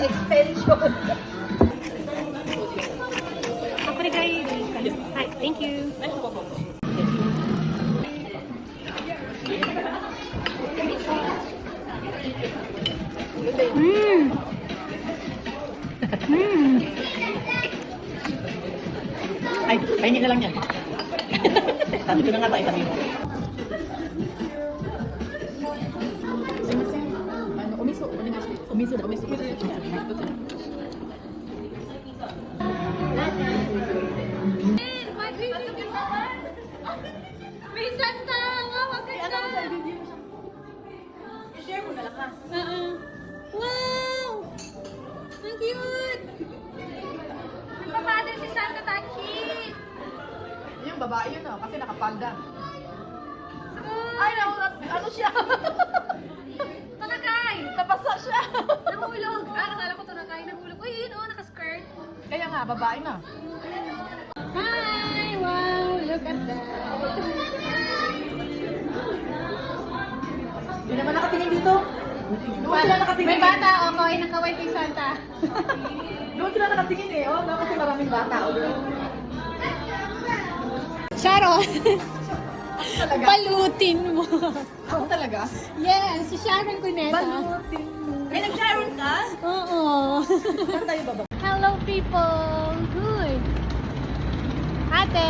extension. Hi, thank you. Ay, kainin na lang yan. Sabi ko na nga ba, itabi mo. Umiso. May Santa! Wow, ang ganda! I-share mo na lang ha. Wow! Ang cute! Nagpapadal si Santa Tachi! Yung babae yun kasi nakapanda. Ay, ano siya? Tanakay! Napasa siya. Nahulog! Akala ko tanakay, nahulog. Uy, yun o, nakaskirt. Kaya nga, babae na. Hi! Wow! Look at that! Hindi naman nakatingin dito. Doon sila nakatingin. May bata, okay, nakaway kay Santa. Doon sila nakatingin eh. Oh, kasi maraming bata. Sharon! Talaga? Balutin mo! Ako talaga? Yes, si Sharon Cuneta. Balutin mo. Ay, nag-Sharon ka? Oo. Saan tayo baba? Hello people! Good! Ate!